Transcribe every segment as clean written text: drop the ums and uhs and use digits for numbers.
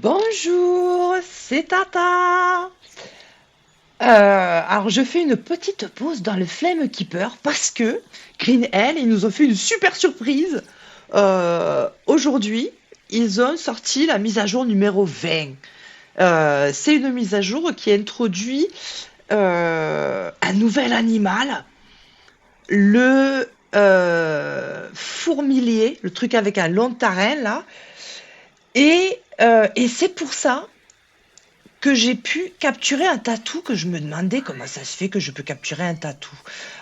Bonjour, c'est Tata. Alors je fais une petite pause dans le Flame Keeper parce que Green Hell, ils nous ont fait une super surprise. Aujourd'hui, ils ont sorti la mise à jour numéro 20. C'est une mise à jour qui introduit un nouvel animal, le fourmilier, le truc avec un long tarin là. Et c'est pour ça que j'ai pu capturer un tatou, que je me demandais comment ça se fait que je peux capturer un tatou.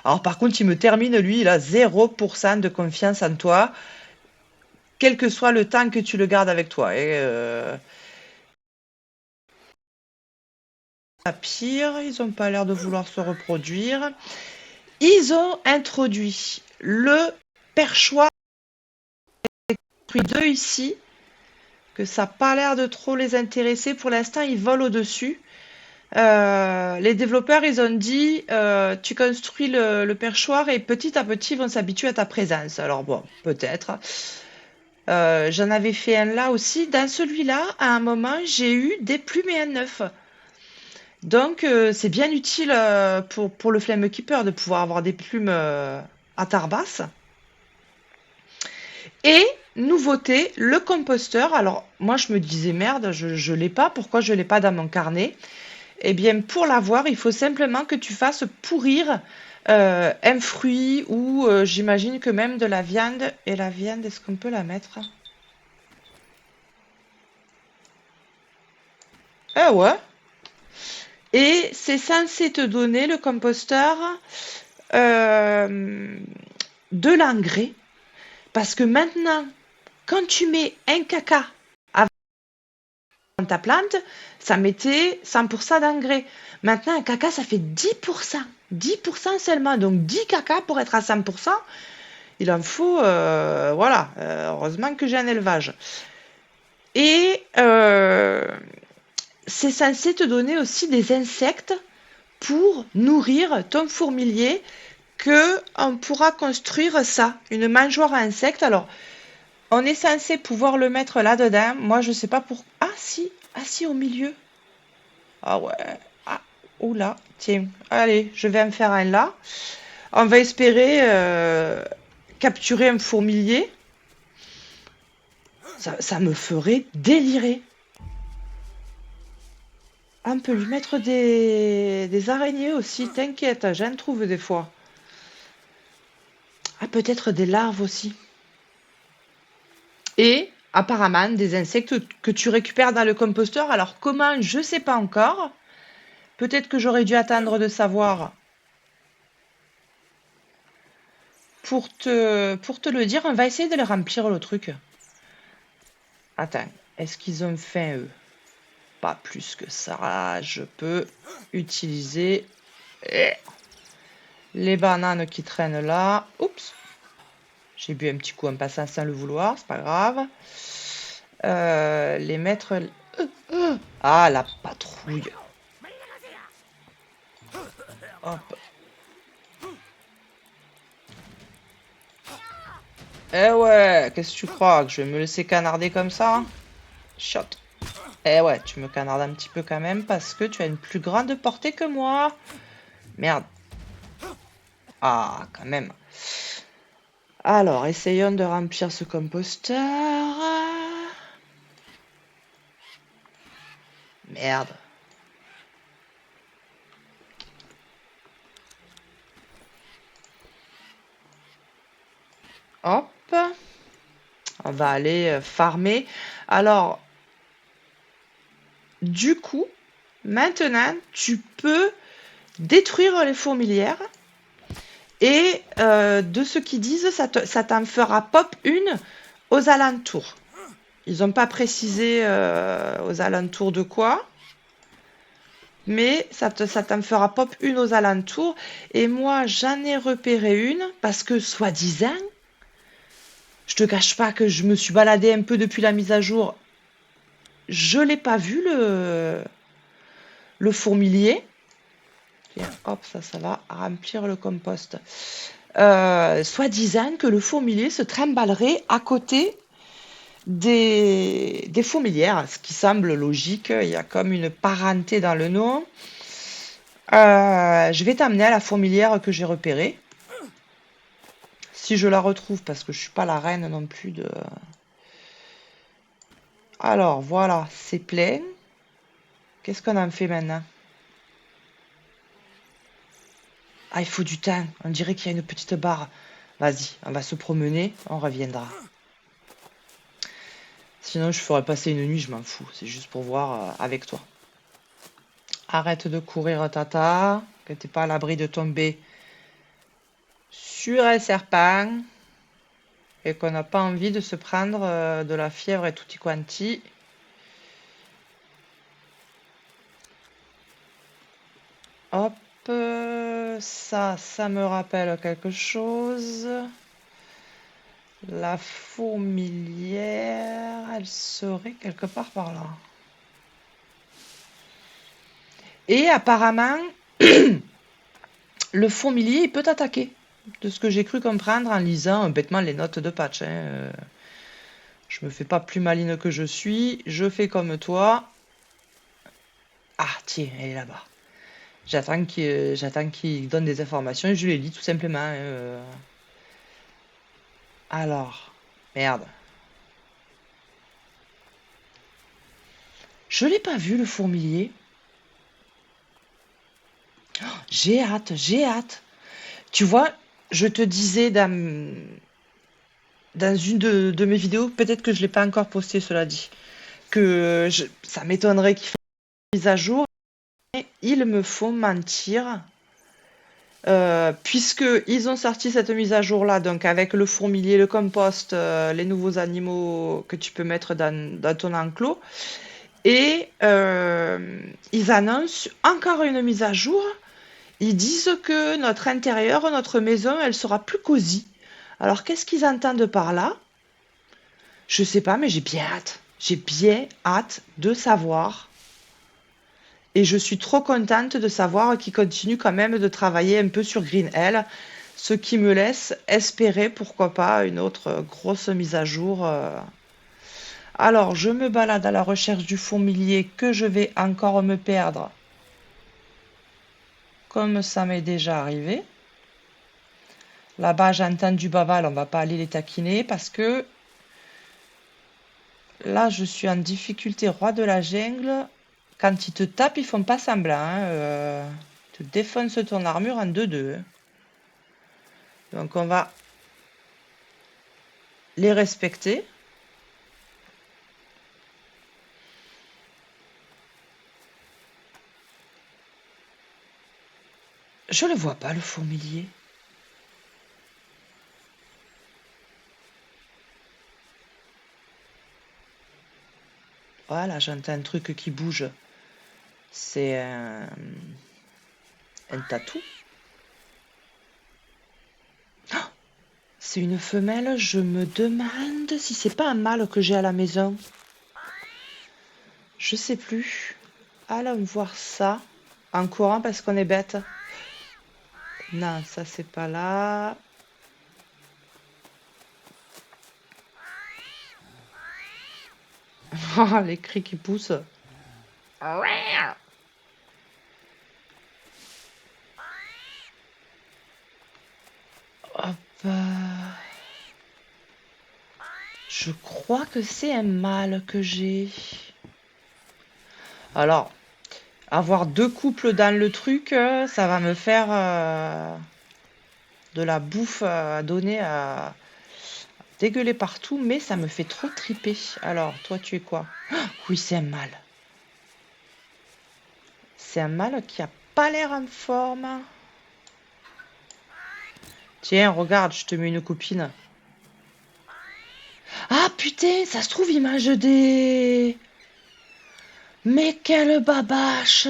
Alors par contre, il me termine, lui, il a 0% de confiance en toi, quel que soit le temps que tu le gardes avec toi. À pire, ils n'ont pas l'air de vouloir se reproduire. Ils ont introduit le perchoir 2 ici, que ça n'a pas l'air de trop les intéresser. Pour l'instant, ils volent au-dessus. Les développeurs, ils ont dit, tu construis le perchoir et petit à petit, ils vont s'habituer à ta présence. Alors bon, peut-être. J'en avais fait un là aussi. Dans celui-là, à un moment, j'ai eu des plumes et un œuf. Donc, c'est bien utile pour le Flame Keeper de pouvoir avoir des plumes à Tarbas. Et nouveauté, le composteur. Alors, moi, je me disais, merde, je l'ai pas. Pourquoi je l'ai pas dans mon carnet? Eh bien, pour l'avoir, il faut simplement que tu fasses pourrir un fruit ou j'imagine que même de la viande. Et la viande, est-ce qu'on peut la mettre? Ah ouais. Et c'est censé te donner, le composteur, euh, de l'engrais. Parce que maintenant, quand tu mets un caca dans ta plante, ça mettait 100% d'engrais. Maintenant, un caca, ça fait 10%. 10% seulement. Donc 10 caca pour être à 100%. Il en faut, voilà. Heureusement que j'ai un élevage. Et c'est censé te donner aussi des insectes pour nourrir ton fourmilier, que on pourra construire ça, une mangeoire à insectes. Alors, on est censé pouvoir le mettre là-dedans. Moi, je sais pas pour. Ah si, au milieu. Ah ouais. Ah, oula, tiens. Allez, je vais en faire un là. On va espérer capturer un fourmilier. Ça me ferait délirer. Ah, on peut lui mettre des araignées aussi, t'inquiète, j'en trouve des fois. Ah, peut-être des larves aussi. Et apparemment des insectes que tu récupères dans le composteur. Alors comment, je sais pas encore. Peut-être que j'aurais dû attendre de savoir pour te le dire. On va essayer de le remplir le truc. Attends, est-ce qu'ils ont faim eux? Pas plus que ça. Je peux utiliser les bananes qui traînent là. Oups. J'ai bu un petit coup en passant sans le vouloir, c'est pas grave. Les mettre. Ah, la patrouille. Hop. Eh ouais, qu'est-ce que tu crois? Que je vais me laisser canarder comme ça? Shot. Eh ouais, tu me canardes un petit peu quand même parce que tu as une plus grande portée que moi. Merde. Ah, quand même. Alors, essayons de remplir ce composteur. Merde. Hop. On va aller farmer. Alors, du coup, maintenant, tu peux détruire les fourmilières. Et de ce qu'ils disent, ça t'en fera pop une aux alentours. Ils n'ont pas précisé aux alentours de quoi, mais ça t'en fera pop une aux alentours. Et moi, j'en ai repéré une parce que, soi-disant, je te cache pas que je me suis baladée un peu depuis la mise à jour. Je l'ai pas vu, le fourmilier. Tiens, hop, ça va remplir le compost. Soi-disant que le fourmilier se trimballerait à côté des fourmilières, ce qui semble logique. Il y a comme une parenté dans le nom. Je vais t'amener à la fourmilière que j'ai repérée. Si je la retrouve, parce que je suis pas la reine non plus de... Alors, voilà, c'est plein. Qu'est-ce qu'on en fait maintenant? Ah, il faut du temps. On dirait qu'il y a une petite barre. Vas-y, on va se promener, on reviendra. Sinon, je ferais passer une nuit, je m'en fous. C'est juste pour voir avec toi. Arrête de courir, tata, que t'es pas à l'abri de tomber sur un serpent et qu'on n'a pas envie de se prendre de la fièvre et tutti quanti. Hop, ça me rappelle quelque chose. La fourmilière, elle serait quelque part par là. Et apparemment, le fourmilier, il peut t'attaquer. De ce que j'ai cru comprendre en lisant bêtement les notes de patch. Je me fais pas plus maline que je suis. Je fais comme toi. Ah, tiens, elle est là-bas. J'attends qu'il donne des informations et je les lis tout simplement. Alors, merde. Je l'ai pas vu le fourmilier. J'ai hâte, j'ai hâte. Tu vois, je te disais dans une de mes vidéos, peut-être que je ne l'ai pas encore posté, cela dit, que ça m'étonnerait qu'ils fassent une mise à jour. Et ils me font mentir, puisqu'ils ont sorti cette mise à jour-là, donc avec le fourmilier, le compost, les nouveaux animaux que tu peux mettre dans ton enclos. Et ils annoncent encore une mise à jour. Ils disent que notre intérieur, notre maison, elle sera plus cosy. Alors, qu'est-ce qu'ils entendent par là? Je sais pas, mais j'ai bien hâte. J'ai bien hâte de savoir. Et je suis trop contente de savoir qu'ils continuent quand même de travailler un peu sur Green Hell, ce qui me laisse espérer, pourquoi pas, une autre grosse mise à jour. Alors, je me balade à la recherche du fourmilier que je vais encore me perdre, comme ça m'est déjà arrivé. Là-bas, j'entends du baval, on va pas aller les taquiner parce que là, je suis en difficulté roi de la jungle. Quand ils te tapent, ils font pas semblant. Ils te défoncent ton armure en 2-2. Donc on va les respecter. Je le vois pas, le fourmilier. Voilà, j'entends un truc qui bouge. C'est un tatou. Oh, c'est une femelle. Je me demande si c'est pas un mâle que j'ai à la maison. Je sais plus. Allons voir ça. En courant parce qu'on est bête. Non, ça c'est pas là. Oh, les cris qui poussent. Hop. Je crois que c'est un mâle que j'ai. Alors, avoir deux couples dans le truc, ça va me faire de la bouffe à donner à dégueuler partout, mais ça me fait trop triper. Alors, toi, tu es quoi? Ah, oui, c'est un mâle. C'est un mâle qui a pas l'air en forme. Tiens, regarde, je te mets une copine. Ah putain, ça se trouve, il mange des... Mais quelle babache!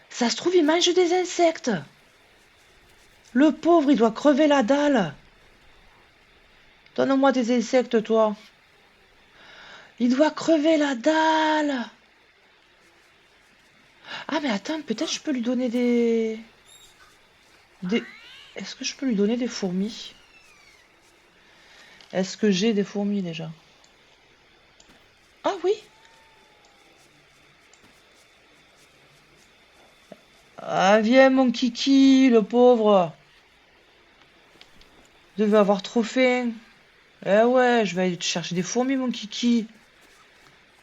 Ça se trouve, il mange des insectes. Le pauvre, il doit crever la dalle. Donne-moi des insectes, toi. Il doit crever la dalle. Ah, mais attends, peut-être je peux lui donner des... Est-ce que je peux lui donner des fourmis? Est-ce que j'ai des fourmis déjà? Ah, viens, mon kiki, le pauvre. Devait avoir trop faim. Eh ouais, je vais aller te chercher des fourmis, mon kiki.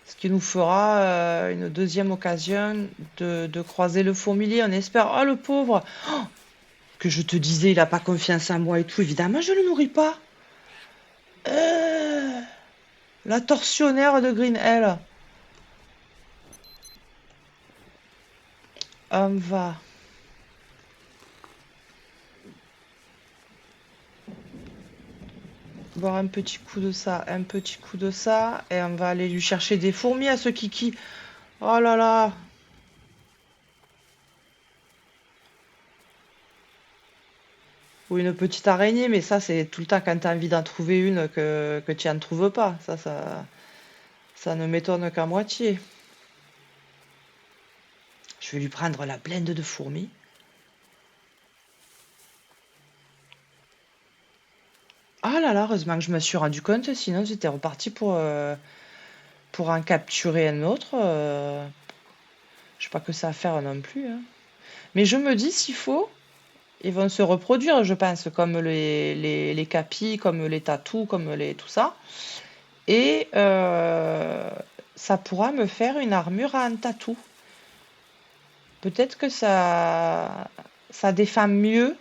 Ce qui nous fera une deuxième occasion de croiser le fourmilier, on espère. Oh, le pauvre! Que je te disais, il a pas confiance en moi et tout. Évidemment, je le nourris pas. Euh, la tortionnaire de Green Hell. On va boire un petit coup de ça, un petit coup de ça, et on va aller lui chercher des fourmis à ce kiki. Oh là là! Ou une petite araignée, mais ça, c'est tout le temps quand tu as envie d'en trouver une que tu n'en trouves pas. Ça ne m'étonne qu'à moitié. Je vais lui prendre la blinde de fourmis. Ah là là, heureusement que je me suis rendu compte, sinon j'étais reparti pour en capturer un autre. Je sais pas que ça à faire non plus, hein. Mais je me dis, s'il faut, ils vont se reproduire, je pense, comme les capis, comme les tatous, comme tout ça. Et ça pourra me faire une armure à un tatou. Peut-être que ça défend mieux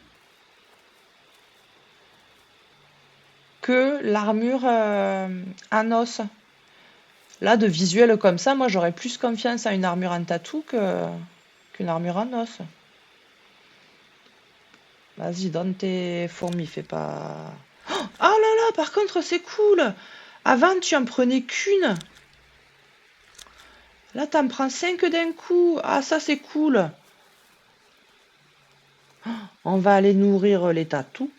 que l'armure en os. Là, de visuel comme ça, moi j'aurais plus confiance à une armure en tatou qu'une armure en os. Vas-y, donne tes fourmis, fais pas. Oh là là, par contre, c'est cool! Avant, tu en prenais qu'une. Là, t'en prends 5 d'un coup. Ah, ça, c'est cool. On va aller nourrir les tatous.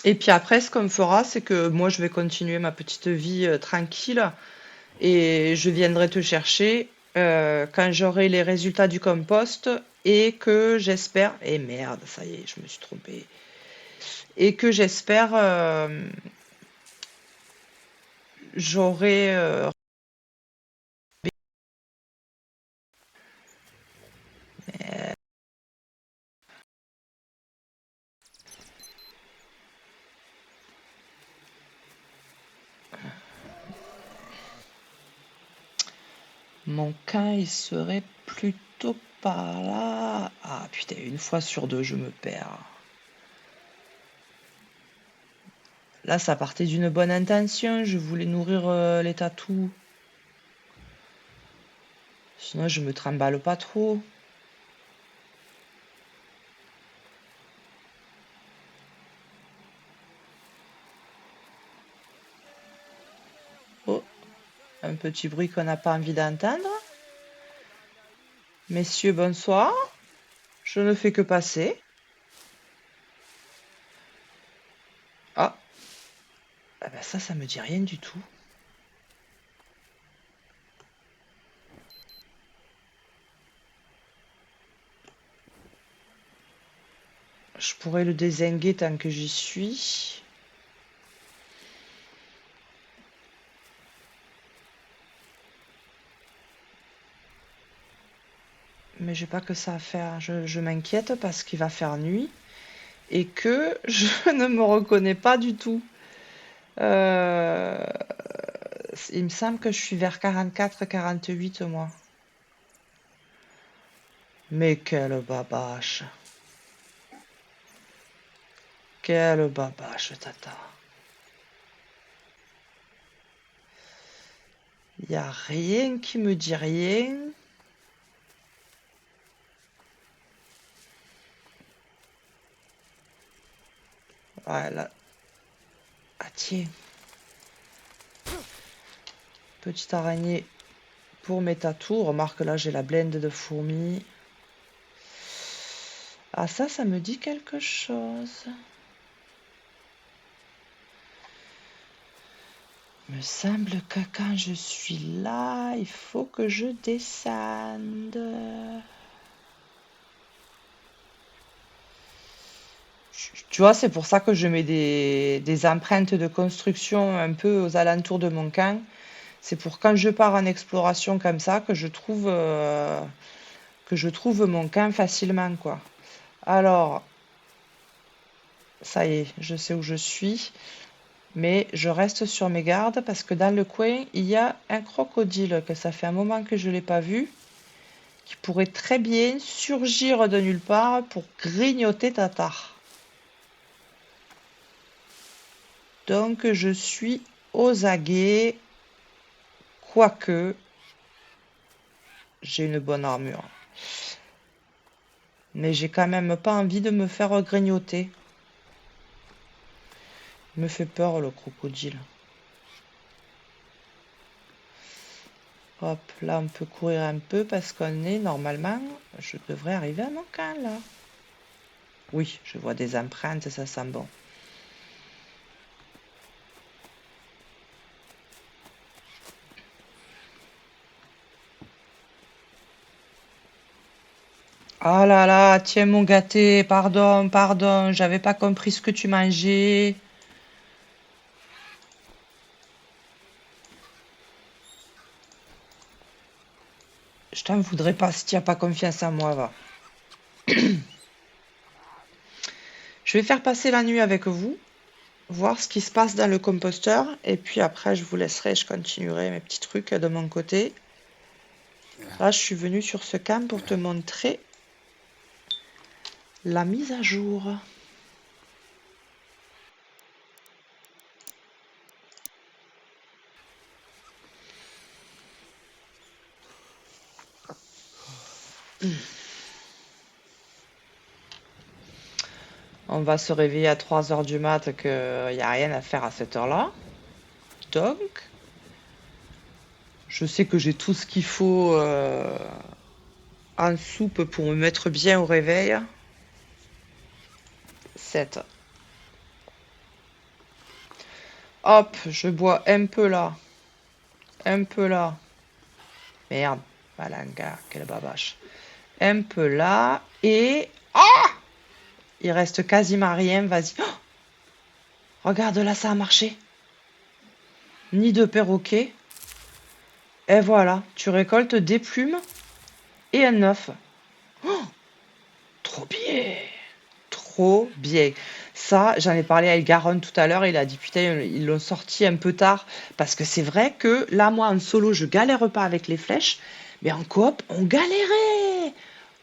Et puis après, ce qu'on fera, c'est que moi, je vais continuer ma petite vie tranquille. Et je viendrai te chercher quand j'aurai les résultats du compost et que j'espère. Et merde, ça y est, je me suis trompée. Et que j'espère j'aurai. Mon camp, il serait plutôt par là. Ah putain, une fois sur deux, je me perds. Là, ça partait d'une bonne intention. Je voulais nourrir les tatous. Sinon, je me trimballe pas trop. Oh, un petit bruit qu'on n'a pas envie d'entendre. Messieurs, bonsoir. Je ne fais que passer. Ah, ah ben ça me dit rien du tout. Je pourrais le dézinguer tant que j'y suis. Mais j'ai pas que ça à faire. Je m'inquiète parce qu'il va faire nuit et que je ne me reconnais pas du tout. Euh, il me semble que je suis vers 44-48 moi. Mais quelle babache. Quelle babache, tata. Il n'y a rien qui me dit rien. Voilà. Ah tiens. Petite araignée pour mes tatous. Remarque là, j'ai la blende de fourmis. Ah ça me dit quelque chose. Me semble que quand je suis là, il faut que je descende. Tu vois, c'est pour ça que je mets des empreintes de construction un peu aux alentours de mon camp. C'est pour quand je pars en exploration comme ça que je trouve que je trouve mon camp facilement, quoi. Alors, ça y est, je sais où je suis. Mais je reste sur mes gardes parce que dans le coin, il y a un crocodile que ça fait un moment que je ne l'ai pas vu, qui pourrait très bien surgir de nulle part pour grignoter Tatar. Donc je suis aux aguets, quoique j'ai une bonne armure. Mais j'ai quand même pas envie de me faire grignoter. Il me fait peur le crocodile. Hop, là on peut courir un peu parce qu'on est normalement, je devrais arriver à mon camp là. Oui, je vois des empreintes, ça sent bon. Oh là là, tiens mon gâté, pardon, pardon, j'avais pas compris ce que tu mangeais. Je t'en voudrais pas si tu n'as pas confiance en moi, va. Je vais faire passer la nuit avec vous, voir ce qui se passe dans le composteur, et puis après je vous laisserai, je continuerai mes petits trucs de mon côté. Là, je suis venue sur ce camp pour te montrer la mise à jour. On va se réveiller à 3 heures du mat, qu'il n'y a rien à faire à cette heure-là. Donc, je sais que j'ai tout ce qu'il faut en soupe pour me mettre bien au réveil. 7. Hop, je bois un peu là. Un peu là. Merde. Malanga, quelle babache. Un peu là. Et... Ah, il reste quasiment rien. Vas-y. Oh, regarde là, ça a marché. Nid de perroquet. Et voilà. Tu récoltes des plumes et un œuf. Oh, trop bien. Trop bien. Ça, j'en ai parlé à Elgaron tout à l'heure. Il a dit, putain, ils l'ont sorti un peu tard. Parce que c'est vrai que là, moi, en solo, je galère pas avec les flèches. Mais en coop, on galérait.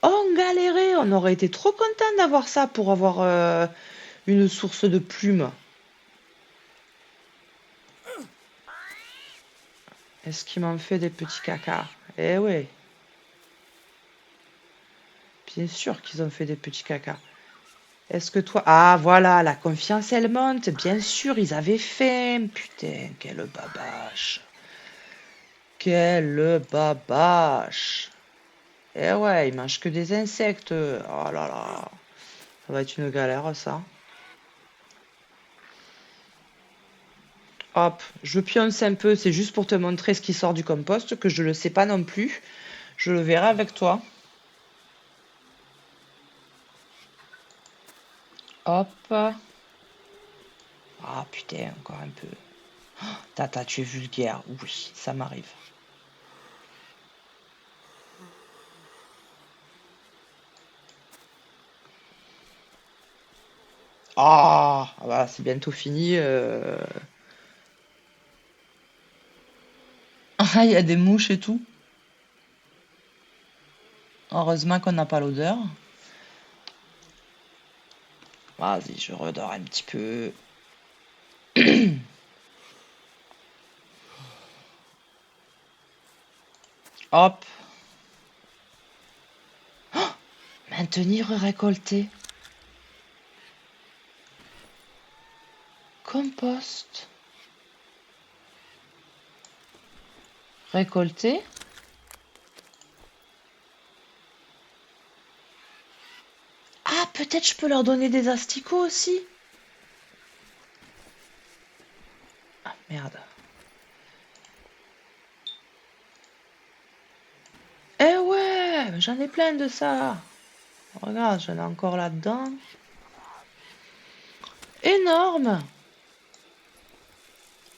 On galérait. On aurait été trop content d'avoir ça pour avoir une source de plumes. Est-ce qu'ils m'ont fait des petits cacas? Eh oui. Bien sûr qu'ils ont fait des petits cacas. Est-ce que toi... Ah, voilà, la confiance, elle monte. Bien sûr, ils avaient faim. Putain, quelle babache. Quelle babache. Eh ouais, ils mangent que des insectes. Oh là là. Ça va être une galère, ça. Hop, je pionce un peu. C'est juste pour te montrer ce qui sort du compost, que je ne le sais pas non plus. Je le verrai avec toi. Hop. Ah putain, encore un peu. Tata, tu es vulgaire. Oui, ça m'arrive. Ah, voilà, c'est bientôt fini. Ah, il y a des mouches et tout. Heureusement qu'on n'a pas l'odeur. Vas-y, je redors un petit peu. Hop. Maintenir récolter. Compost. Récolter. Ah, peut-être je peux leur donner des asticots aussi. Ah, merde. Eh ouais, j'en ai plein de ça. Regarde, j'en ai encore là-dedans. Énorme.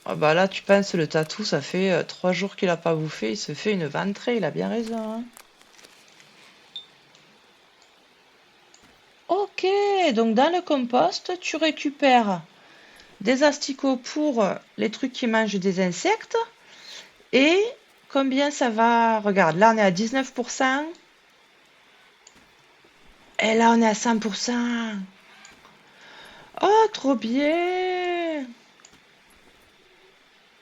Ah bah là, tu penses, le tatou, ça fait 3 jours qu'il a pas bouffé. Il se fait une ventrée, il a bien raison, hein. Ok, donc dans le compost, tu récupères des asticots pour les trucs qui mangent des insectes. Et combien ça va? Regarde, là on est à 19%. Et là on est à 100%. Oh, trop bien!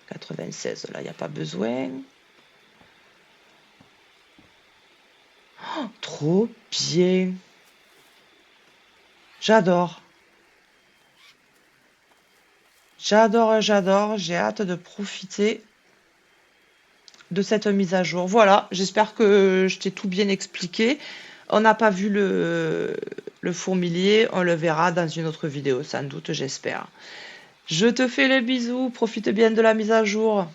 96, là, il n'y a pas besoin. Oh, trop bien! J'adore. J'adore, j'adore. J'ai hâte de profiter de cette mise à jour. Voilà, j'espère que je t'ai tout bien expliqué. On n'a pas vu le fourmilier, on le verra dans une autre vidéo, sans doute, j'espère. Je te fais les bisous, profite bien de la mise à jour.